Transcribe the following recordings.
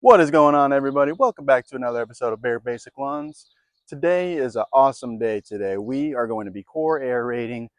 What is going on, everybody? Welcome back to another episode of Bare Basic Lawns. Today is an awesome day today. We are going to be core aerating.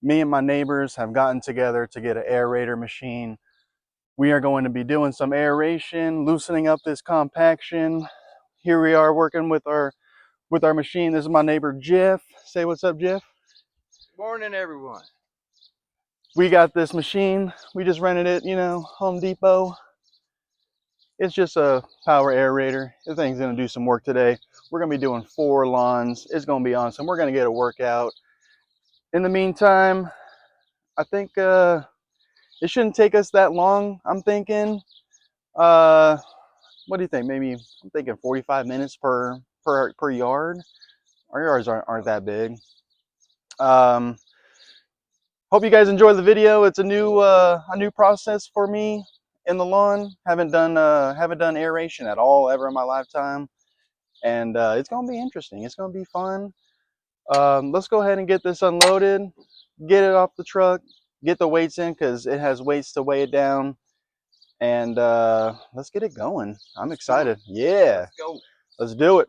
Me and my neighbors have gotten together to get an aerator machine. We are going to be doing some aeration, loosening up this compaction. Here we are working with our machine. This is my neighbor Jeff. Say what's up, Jeff. Morning, everyone. We got this machine. We just rented it, Home Depot. It's just a power aerator. This thing's gonna do some work today. We're gonna be doing 4 lawns. It's gonna be awesome. We're gonna get a workout. In the meantime, I think it shouldn't take us that long. I'm thinking, what do you think? Maybe I'm thinking 45 minutes per yard. Our yards aren't that big. Hope you guys enjoy the video. It's a new process for me in the lawn. Haven't done aeration at all ever in my lifetime, and it's gonna be interesting. It's gonna be fun. Let's go ahead and get this unloaded, get it off the truck, get the weights in because it has weights to weigh it down, and let's get it going. I'm excited. Yeah, Let's go. Let's do it.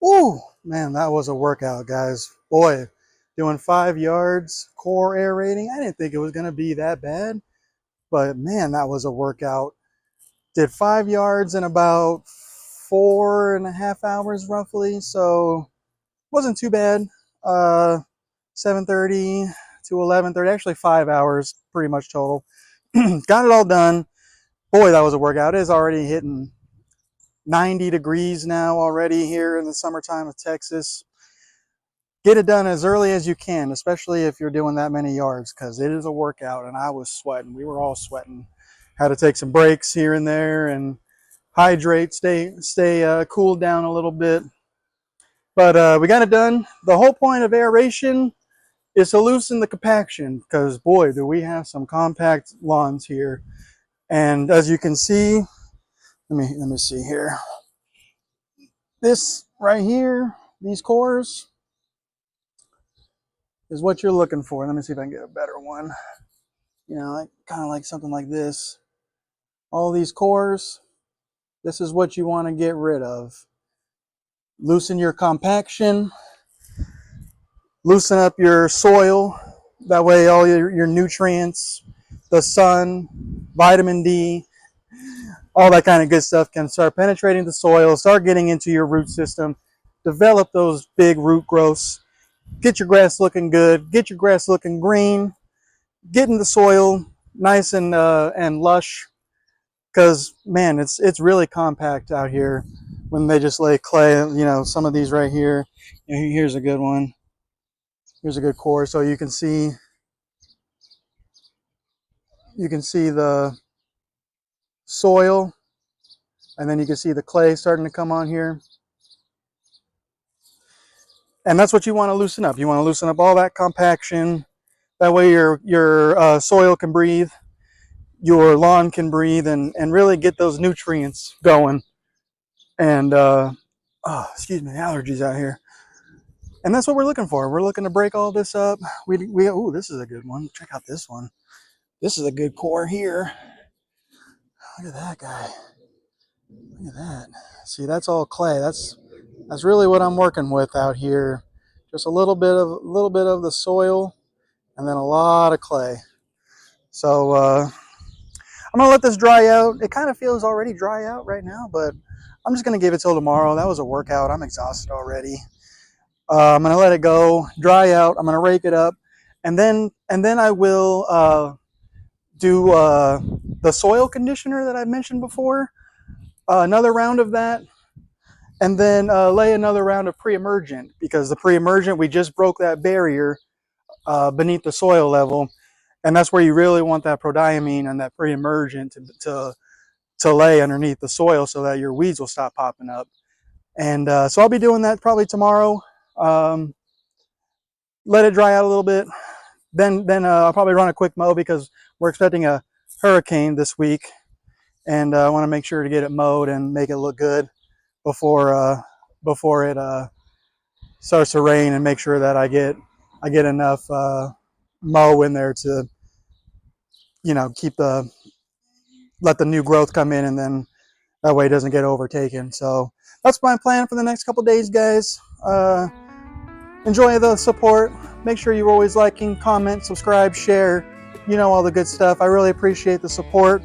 Ooh, man, that was a workout, guys. Boy, doing 5 yards core aerating. I didn't think it was going to be that bad, but man, that was a workout. Did 5 yards in about 4.5 hours roughly, so wasn't too bad. 7:30 to 11:30, actually 5 hours pretty much total. Got it all done. Boy, that was a workout. It is already hitting 90 degrees now already here in the summertime of Texas. Get it done as early as you can, especially if you're doing that many yards, because it is a workout. And I was sweating. We were all sweating. Had to take some breaks here and there and hydrate, stay cooled down a little bit. But we got it done. The whole point of aeration is to loosen the compaction, because boy, do we have some compact lawns here. And as you can see, let me see here. This right here, these cores, is what you're looking for. Let me see if I can get a better one. You know, like, kind of like something like this. All these cores, this is what you want to get rid of. Loosen your compaction, loosen up your soil. That way all your nutrients, the sun, vitamin D, all that kind of good stuff can start penetrating the soil, start getting into your root system, develop those big root growths, get your grass looking good, get your grass looking green, get in the soil nice and lush, because man, it's really compact out here when they just lay clay. You know, some of these right here, here's a good one. Here's a good core, so you can see the soil, and then you can see the clay starting to come on here. And that's what you want to loosen up. You want to loosen up all that compaction. That way your soil can breathe, your lawn can breathe, and really get those nutrients going. And excuse me, allergies out here. And that's what we're looking for. We're looking to break all this up. Ooh, this is a good one. Check out this one. This is a good core here. Look at that guy. Look at that. See, that's all clay. That's really what I'm working with out here. Just a little bit of the soil, and then a lot of clay. So I'm gonna let this dry out. It kind of feels already dry out right now, but I'm just gonna give it till tomorrow. That was a workout. I'm exhausted already. I'm gonna let it go, dry out. I'm gonna rake it up, and then I will do the soil conditioner that I mentioned before. Another round of that, and then lay another round of pre-emergent, because the pre-emergent, we just broke that barrier beneath the soil level, and that's where you really want that prodiamine and that pre-emergent to lay underneath the soil, so that your weeds will stop popping up. And so I'll be doing that probably tomorrow. Let it dry out a little bit, then I'll probably run a quick mow, because we're expecting a hurricane this week, and I want to make sure to get it mowed and make it look good before it starts to rain, and make sure that I get enough mow in there to, you know, let the new growth come in, and then that way it doesn't get overtaken. So that's my plan for the next couple days, guys. Enjoy the support. Make sure you're always liking, comment, subscribe, share, you know, all the good stuff. I really appreciate the support.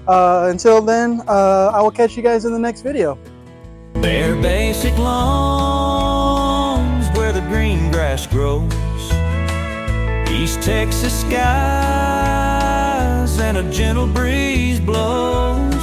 Until then, I will catch you guys in the next video. They're basic lawns where the green grass grows, East Texas skies and a gentle breeze blows.